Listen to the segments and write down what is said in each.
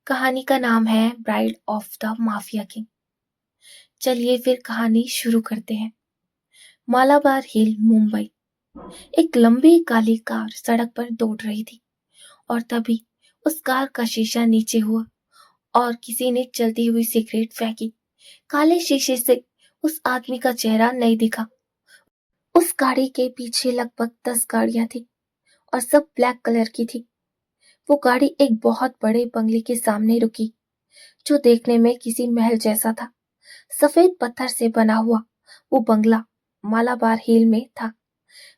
कहानी का नाम है bride of the mafia king. चलिए फिर कहानी शुरू करते हैं। मालाबार हिल, मुंबई। एक लंबी काली कार सड़क पर दौड़ रही थी और तभी उस कार का शीशा नीचे हुआ और किसी ने जलती हुई सिगरेट फेंकी। काले शीशे से उस आदमी का चेहरा नहीं दिखा। उस गाड़ी के पीछे लगभग 10 गाड़ियां थी और सब ब्लैक कलर की थी। वो गाड़ी एक बहुत बड़े बंगले के सामने रुकी, जो देखने में किसी महल जैसा था। सफेद पत्थर से बना हुआ वो बंगला मालाबार हिल में था।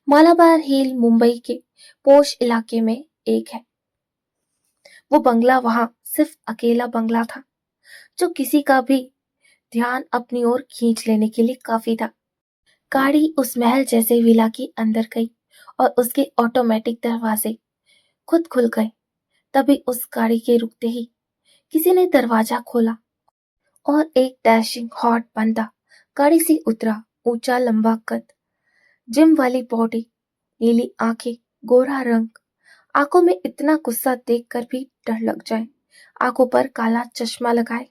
मालाबार हिल मुंबई के पोश इलाके में एक है। वो बंगला वहां सिर्फ अकेला बंगला था, जो किसी का भी ध्यान अपनी ओर खींच लेने के लिए काफी था। गाड़ी उस महल जैसे विला के अंदर गई और उसके ऑटोमेटिक दरवाजे खुद खुल गए। तभी उस गाड़ी के रुकते ही किसी ने दरवाजा खोला और एक डैशिंग हॉट बंदा गाड़ी से उतरा। ऊंचा लंबा कद, जिम वाली बॉडी, नीली आंखें, गोरा रंग। आंखों में इतना गुस्सा देखकर भी डर लग जाए। आंखों पर काला चश्मा लगाए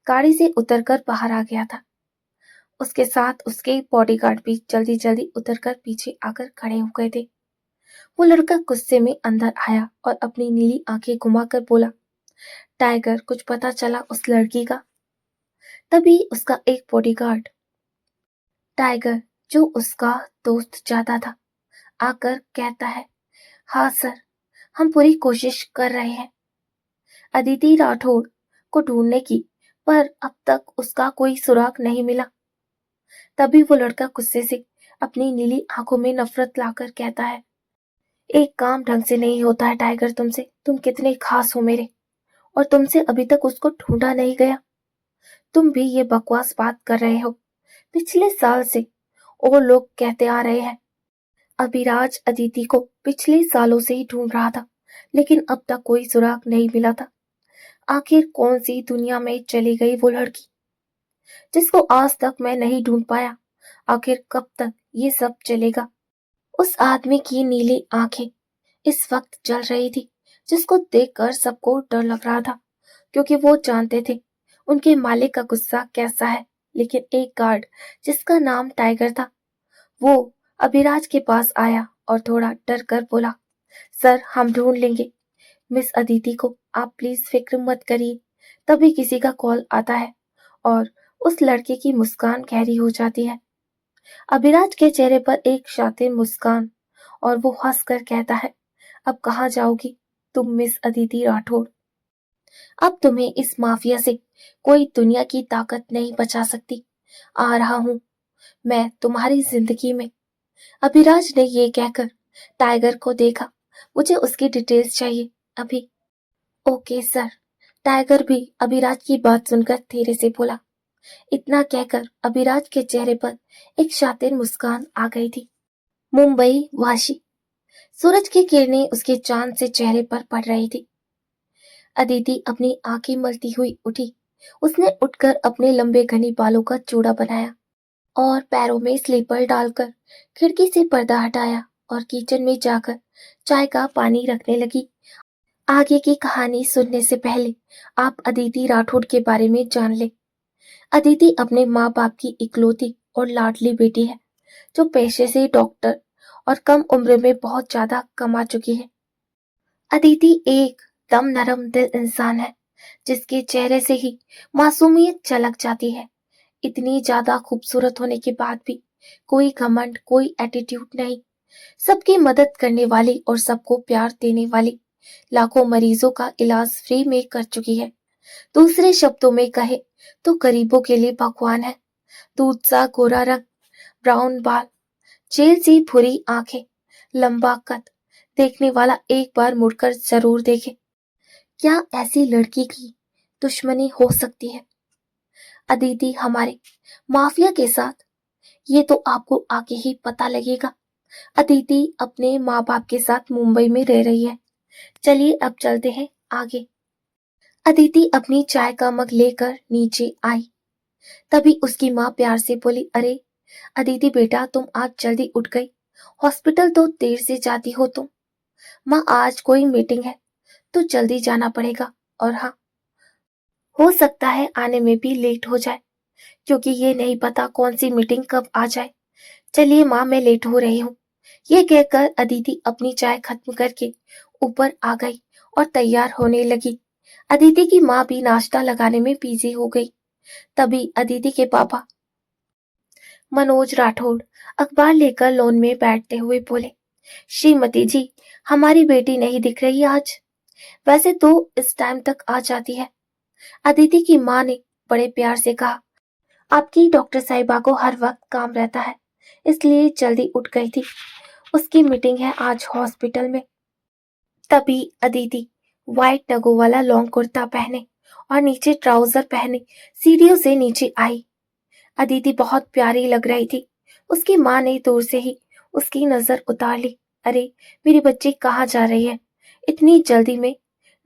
गाड़ी से उतरकर बाहर आ गया था। उसके साथ उसके बॉडीगार्ड भी जल्दी जल्दी उतरकर पीछे आकर खड़े हो गए थे। वो लड़का गुस्से में अंदर आया और अपनी नीली आंखें घुमाकर बोला, टाइगर, कुछ पता चला उस लड़की का? तभी उसका एक बॉडीगार्ड, टाइगर, जो उसका दोस्त जाता था, आकर कहता है, हाँ सर, हम पूरी कोशिश कर रहे हैं अदिति राठौड़ को ढूंढने की, पर अब तक उसका कोई सुराग नहीं मिला। तभी वो लड़का गुस्से से अपनी नीली आंखों में नफरत लाकर कहता है, एक काम ढंग से नहीं होता है टाइगर तुमसे। तुम कितने खास हो मेरे, और तुमसे अभी तक उसको ढूंढा नहीं गया। तुम भी ये बकवास बात कर रहे हो। पिछले साल से और लोग कहते आ रहे हैं अभिराज अदिति को पिछले सालों से ही ढूंढ रहा था, लेकिन अब तक कोई सुराग नहीं मिला था। आखिर कौन सी दुनिया में चली गई वो लड़की जिसको आज तक मैं नहीं ढूंढ पाया? आखिर कब तक ये सब चलेगा? उस आदमी की नीली आंखें इस वक्त जल रही थी, जिसको देखकर सबको डर लग रहा था, क्योंकि वो जानते थे उनके मालिक का गुस्सा कैसा है। लेकिन एक गार्ड, जिसका नाम टाइगर था, वो अभिराज के पास आया और थोड़ा डर कर बोला, सर, हम ढूंढ लेंगे मिस अदिति को, आप प्लीज फिक्र मत करिए। तभी किसी का कॉल आता है और उस लड़के की मुस्कान गहरी हो जाती है। अभिराज के चेहरे पर एक शातिर मुस्कान, और वो हंसकर कहता है, अब कहाँ जाओगी तुम मिस अदिति राठौड़? अब तुम्हें इस माफिया से कोई दुनिया की ताकत नहीं बचा सकती। आ रहा हूं मैं तुम्हारी जिंदगी में। अभिराज ने ये कहकर टाइगर को देखा। मुझे उसकी डिटेल्स चाहिए अभी। Okay sir. टाइगर भी अभिराज की बात सुनकर धीरे से बोला। इतना कहकर अभिराज के चेहरे पर एक शातिर मुस्कान आ गई थी। मुंबई वाशी। सूरज की किरणें उसके चांद से चेहरे पर पड़ रही थी। अदिति अपनी आंखें मलती हुई उठी। उसने उठकर अपने लंबे घने बालों का चूड़ा बनाया और पैरों में स्लीपर डालकर खिड़की से पर्दा हटाया और किचन में जाकर चाय का पानी रखने लगी। आगे की कहानी सुनने से पहले आप अदिति राठौड़ के बारे में जान ले। अदिति अपने माँ बाप की इकलौती और लाडली बेटी है, जो पेशे से डॉक्टर और कम उम्र में बहुत ज्यादा कमा चुकी है। अदिति एक दम नरम दिल इंसान है, जिसके चेहरे से ही मासूमियत झलक जाती है। इतनी ज्यादा खूबसूरत होने के बाद भी कोई घमंड, कोई एटीट्यूड नहीं। सबकी मदद करने वाली और सबको प्यार देने वाली। लाखों मरीजों का इलाज फ्री में कर चुकी है। दूसरे शब्दों में कहे तो गरीबों के लिए भगवान है। दूध सा गोरा रंग, ब्राउन बाल, जेल सी भूरी आंखें, लंबा कद। देखने वाला एक बार मुड़कर जरूर देखे। क्या ऐसी लड़की की दुश्मनी हो सकती है अदिति हमारे माफिया के साथ? ये तो आपको आगे ही पता लगेगा। अदिति अपने माँ बाप के साथ मुंबई में रह रही है। चलिए अब चलते हैं आगे। अदिति अपनी चाय का मग लेकर नीचे आई। तभी उसकी माँ प्यार से बोली, अरे अदिति बेटा, तुम आज जल्दी उठ गई। हॉस्पिटल तो देर से जाती हो तुम। माँ, आज कोई मीटिंग है तो जल्दी जाना पड़ेगा। और हाँ, हो सकता है आने में भी लेट हो जाए, क्योंकि ये नहीं पता कौन सी मीटिंग कब आ जाए। चलिए माँ, मैं लेट हो रही हूँ। ये कहकर अदिति अपनी चाय खत्म करके ऊपर आ गई और तैयार होने लगी। अदिति की माँ भी नाश्ता लगाने में बिजी हो गई। तभी अदिति के पापा मनोज राठौड़ अखबार लेकर लॉन में बैठते हुए बोले, श्रीमती जी, हमारी बेटी नहीं दिख रही आज। वैसे तो इस टाइम तक आ जाती है। अदिति की माँ ने बड़े प्यार से कहा, आपकी डॉक्टर साहिबा को हर वक्त काम रहता है, इसलिए जल्दी उठ गई थी। उसकी मीटिंग है आज हॉस्पिटल में। तभी अदिति व्हाइट नगों वाला लॉन्ग कुर्ता पहने और नीचे ट्राउजर पहने सीढ़ियों से नीचे आई। अदिति बहुत प्यारी लग रही थी। उसकी माँ ने दूर से ही उसकी नजर उतार ली। अरे, मेरी बच्ची कहाँ जा रही है इतनी जल्दी में?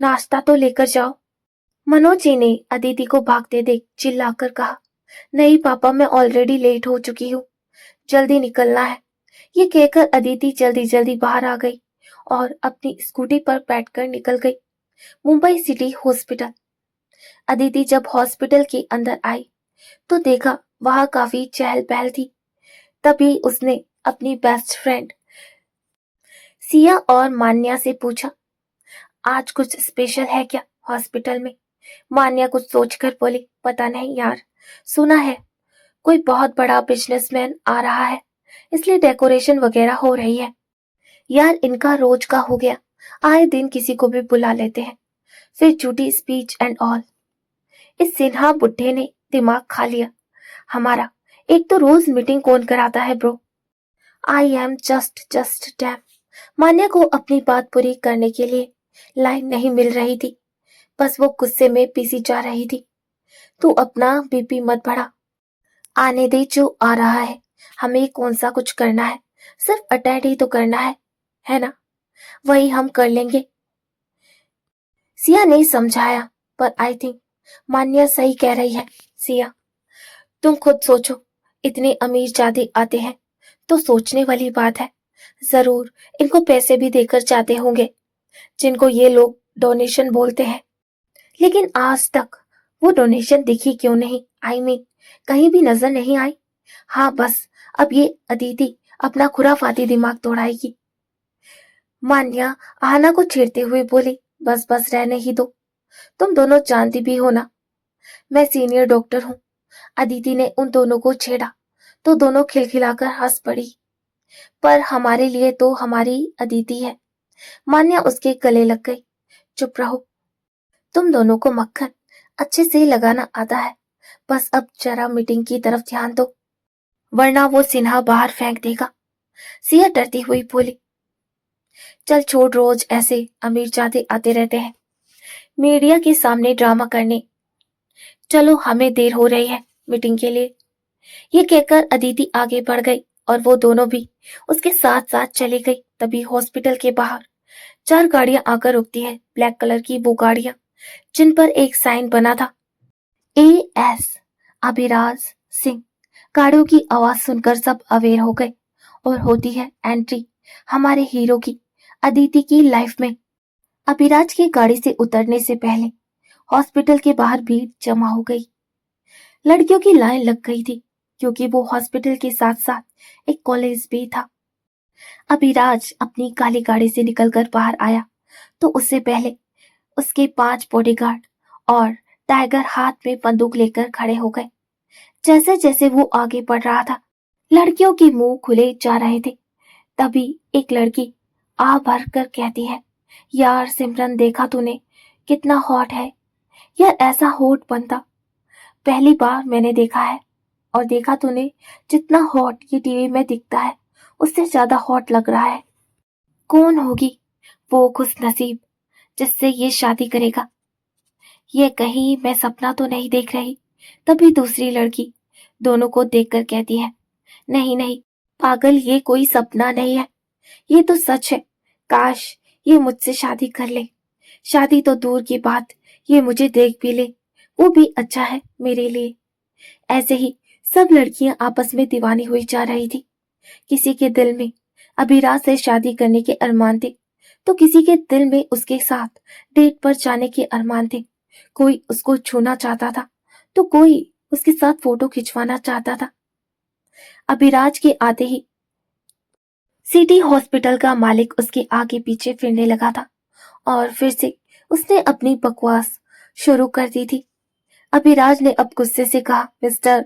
नाश्ता तो लेकर जाओ। मनोज जी ने अदिति को भागते देख चिल्लाकर कहा, नहीं पापा, मैं ऑलरेडी लेट हो चुकी हूँ, जल्दी निकलना है। ये कहकर अदिति जल्दी जल्दी बाहर आ गई और अपनी स्कूटी पर बैठकर निकल गई मुंबई सिटी हॉस्पिटल। अदिति जब हॉस्पिटल के अंदर आई तो देखा वहां काफी चहल पहल थी। तभी उसने अपनी बेस्ट फ्रेंड सिया और मान्या से पूछा, आज कुछ स्पेशल है क्या हॉस्पिटल में? मान्या कुछ सोचकर बोली, पता नहीं यार, सुना है कोई बहुत बड़ा बिजनेसमैन आ रहा है, इसलिए डेकोरेशन वगैरह हो रही है। यार, इनका रोज का हो गया, आए दिन किसी को भी बुला लेते हैं, फिर झूठी स्पीच एंड ऑल। इस सिन्हा बुड्ढे ने दिमाग खा लिया हमारा। एक तो रोज मीटिंग कौन कराता है bro? I am just damn. Manya को अपनी बात पूरी करने के लिए लाइन नहीं मिल रही थी, बस वो गुस्से में पीसी जा रही थी। तू अपना बीपी मत बढ़ा, आने दे जो आ रहा है। हमें कौन सा कुछ करना है, सिर्फ अटेंड ही तो करना है ना? वही हम कर लेंगे, सिया ने समझाया। पर आई थिंक मान्या सही कह रही है। सिया, तुम खुद सोचो, इतने अमीर जादे आते हैं तो सोचने वाली बात है। जरूर इनको पैसे भी देकर जाते होंगे, जिनको ये लोग डोनेशन बोलते हैं। लेकिन आज तक वो डोनेशन दिखी क्यों नहीं? आई मीन, कहीं भी नजर नहीं आई। हाँ बस, अब ये अदिति अपना खुराफाती दिमाग दौड़ाएगी। मान्या आहना को छेड़ते हुए बोली, बस बस रहने ही दो, तुम दोनों जानती भी हो ना, मैं सीनियर डॉक्टर हूँ। अदिति ने उन दोनों को छेड़ा तो दोनों खिलखिलाकर हंस पड़ी। पर हमारे लिए तो हमारी अदिति है। मान्या उसके गले लग गई। चुप रहो, तुम दोनों को मक्खन अच्छे से लगाना आता है, बस अब जरा मीटिंग की तरफ ध्यान दो, वरना वो सिन्हा बाहर फेंक देगा। सिया डरती हुई बोली, चल छोड़, रोज ऐसे अमीर जाते आते रहते हैं मीडिया के सामने ड्रामा करने। चलो, हमें देर हो रही है मीटिंग के लिए। ये कहकर अदिति आगे बढ़ गई और वो दोनों भी उसके साथ साथ चली गई। तभी हॉस्पिटल के बाहर 4 गाड़ियां आकर रुकती है, ब्लैक कलर की वो गाड़ियां जिन पर एक साइन बना था, AS अभिराज सिंह। गाड़ियों की आवाज सुनकर सब अवेयर हो गए और होती है एंट्री हमारे हीरो की, अदिति की लाइफ में। अभिराज की गाड़ी से उतरने से पहले हॉस्पिटल के बाहर भीड़ जमा हो गई। लड़कियों की लाइन लग गई थी, क्योंकि वो हॉस्पिटल के साथ साथ एक कॉलेज भी था। अभिराज अपनी काली गाड़ी से निकलकर बाहर आया तो उससे पहले उसके 5 बॉडीगार्ड और टाइगर हाथ में बंदूक लेकर खड़े हो गए। जैसे जैसे वो आगे बढ़ रहा था, लड़कियों के मुंह खुले जा रहे थे। तभी एक लड़की आ भर कर कहती है, यार सिमरन, देखा तूने कितना हॉट है यार, ऐसा हॉट बंदा पहली बार मैंने देखा है। और देखा तूने, जितना हॉट ये टीवी में दिखता है उससे ज्यादा हॉट लग रहा है। कौन होगी वो खुश नसीब जिससे ये शादी करेगा? ये कहीं मैं सपना तो नहीं देख रही? तभी दूसरी लड़की दोनों को देखकर कहती है, नहीं नहीं पागल, ये कोई सपना नहीं है, ये तो सच है। काश ये मुझसे शादी कर ले। शादी तो दूर की बात, ये मुझे देख भी ले, वो भी अच्छा है मेरे लिए। ऐसे ही सब लड़कियां आपस में दीवानी हुई जा रही थी। किसी के दिल में अभिराज से शादी करने के अरमान थे, तो किसी के दिल में उसके साथ डेट पर जाने के अरमान थे। कोई उसको छूना चाहता था तो कोई उसके साथ फोटो खिंचवाना चाहता था। अभिराज के आते ही सिटी हॉस्पिटल का मालिक उसके आगे पीछे फिरने लगा था और फिर से उसने अपनी बकवास शुरू कर दी थी। अभिराज ने अब गुस्से से कहा, मिस्टर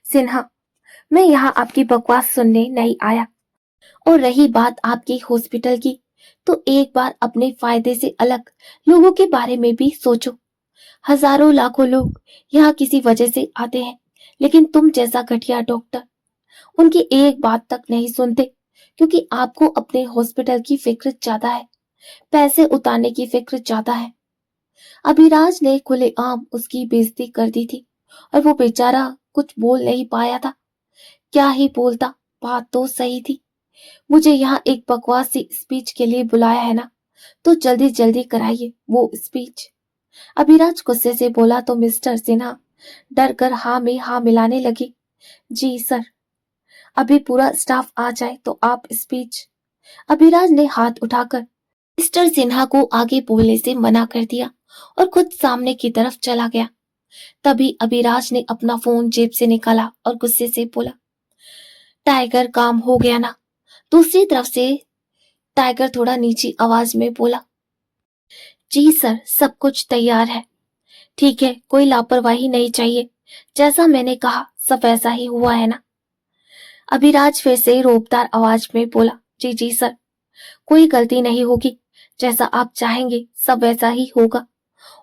सिन्हा, मैं यहाँ आपकी बकवास सुनने नहीं आया। और रही बात आपके हॉस्पिटल की, तो एक बार अपने फायदे से अलग लोगों के बारे में भी सोचो। हजारों लाखों लोग यहाँ किसी वजह से आते हैं, लेकिन तुम जैसा घटिया डॉक्टर उनकी एक बात तक नहीं सुनते, क्योंकि आपको अपने हॉस्पिटल की फिक्र ज्यादा है, पैसे उतारने की फिक्र ज्यादा है। अभिराज ने खुलेआम उसकी बेइज्जती कर दी थी और वो बेचारा कुछ बोल नहीं पाया था। क्या ही बोलता, बात तो सही थी। मुझे यहाँ एक बकवास सी स्पीच के लिए बुलाया है ना, तो जल्दी जल्दी कराइए वो स्पीच। अभिराज गुस्से से बोला तो मिस्टर सिन्हा डर कर हाँ में हाँ मिलाने लगे। जी सर, अभी पूरा स्टाफ आ जाए तो आप स्पीच। अभिराज ने हाथ उठाकर मिस्टर सिन्हा को आगे बोलने से मना कर दिया और खुद सामने की तरफ चला गया। तभी अभिराज ने अपना फोन जेब से निकाला और गुस्से से बोला, टाइगर, काम हो गया ना? दूसरी तरफ से टाइगर थोड़ा नीची आवाज में बोला, जी सर, सब कुछ तैयार है। ठीक है, कोई लापरवाही नहीं चाहिए। जैसा मैंने कहा सब वैसा ही हुआ है ना? अभिराज फिर से रोबदार आवाज में बोला, जी जी सर, कोई गलती नहीं होगी। जैसा आप चाहेंगे सब वैसा ही होगा।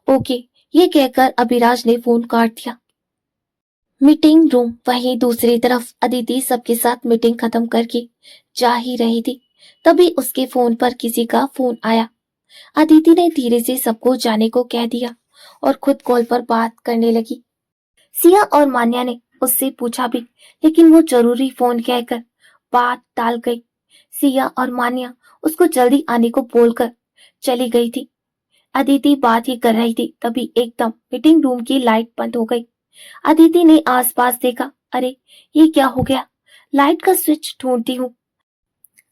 ओके, ये कहकर अभिराज ने फोन काट दिया। मीटिंग रूम वहीं दूसरी तरफ अदिति सबके साथ मीटिंग खत्म करके जा ही रही थी। तभी उसके फोन पर किसी का फोन आया। अदिति ने धीरे से सबको जाने को कह दिया और खुद कॉल पर बात करने लगी। सिया और मान्या ने उससे पूछा भी, लेकिन वो जरूरी फोन कहकर बात टाल गई। सिया और मान्या उसको जल्दी आने को बोलकर चली गई थी। अदिति बात ही कर रही थी, तभी एकदम मीटिंग रूम की लाइट बंद हो गई। अदिति ने आसपास देखा, अरे ये क्या हो गया? लाइट का स्विच ढूंढती हूँ।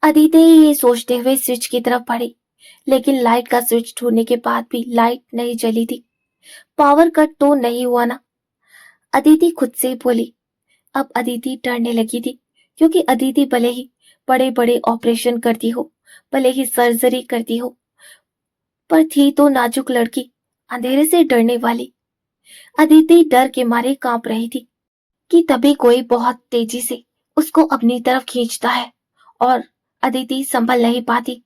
अदिति ये सोचते हुए स्विच की तरफ बढ़ी, लेकिन लाइट का स्विच ढूंढने के बाद भी लाइट नहीं जली थी। पावर कट तो नहीं हुआ ना? अदिति खुद से बोली। अब अदिति डरने लगी थी, क्योंकि अदिति भले ही बड़े बड़े ऑपरेशन करती हो, भले ही सर्जरी करती हो, पर थी तो नाजुक लड़की, अंधेरे से डरने वाली। अदिति डर के मारे कांप रही थी कि तभी कोई बहुत तेजी से उसको अपनी तरफ खींचता है और अदिति संभल नहीं पाती,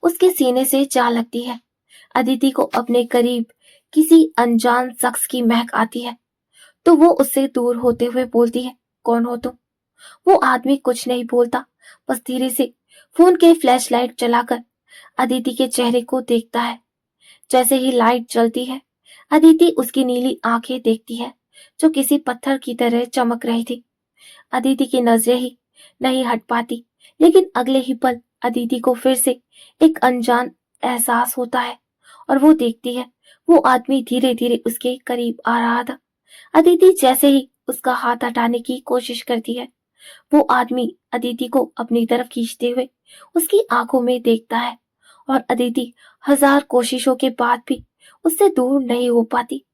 उसके सीने से जा लगती है। अदिति को अपने करीब किसी अनजान शख्स की महक आती है, तो वो उससे दूर होते हुए बोलती है, कौन हो तुम? वो आदमी कुछ नहीं बोलता, बस धीरे से फोन के फ्लैश लाइट चलाकर अदिति के चेहरे को देखता है। जैसे ही लाइट जलती है, अदिति उसकी नीली आंखें देखती है, जो किसी पत्थर की तरह चमक रही थी। अदिति की नजरें ही नहीं हट पाती, लेकिन अगले ही पल अदिति को फिर से एक अनजान एहसास होता है और वो देखती है वो आदमी धीरे धीरे उसके करीब आ रहा था। अदिति जैसे ही उसका हाथ हटाने की कोशिश करती है, वो आदमी अदिति को अपनी तरफ खींचते हुए उसकी आंखों में देखता है और अदिति हजार कोशिशों के बाद भी उससे दूर नहीं हो पाती।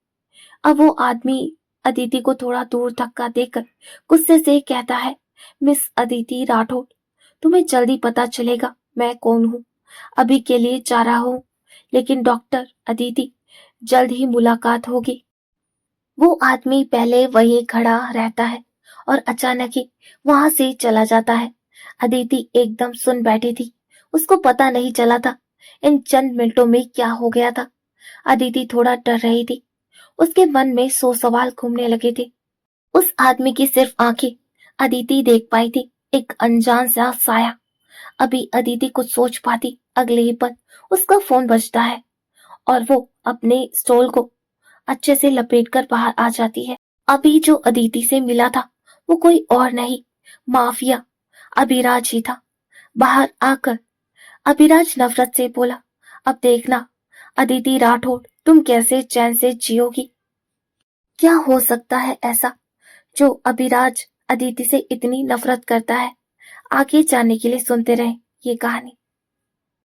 अब वो आदमी अदिति को थोड़ा दूर धक्का देकर गुस्से से कहता है, मिस अदिति राठौड़, तुम्हें जल्दी पता चलेगा मैं कौन हूँ। अभी के लिए जा रहा हूँ, लेकिन डॉक्टर अदिति, जल्द ही मुलाकात होगी। वो आदमी पहले वहीं खड़ा रहता है और अचानक ही वहां से चला जाता है। अदिति एकदम सुन बैठी थी, उसको पता नहीं चला था इन चंद मिनटों में क्या हो गया था। अदिति थोड़ा डर रही थी, उसके मन में 100 सवाल घूमने लगे थे। उस आदमी की सिर्फ आंखें अदिति देख पाई थी, एक अनजान सा साया। अभी अदिति कुछ सोच पाती, अगले ही पल उसका फोन बजता है और वो अपने स्टॉल को अच्छे से लपेटकर बाहर आ जाती है। अभी जो अदिति से मिला था वो कोई और नहीं, माफिया अभिराज ही था। बाहर आकर अभिराज नफरत से बोला, अब देखना अदिति राठौड़, तुम कैसे चैन से जियोगी। क्या हो सकता है ऐसा जो अभिराज अदिति से इतनी नफरत करता है? आगे जानने के लिए सुनते रहें ये कहानी।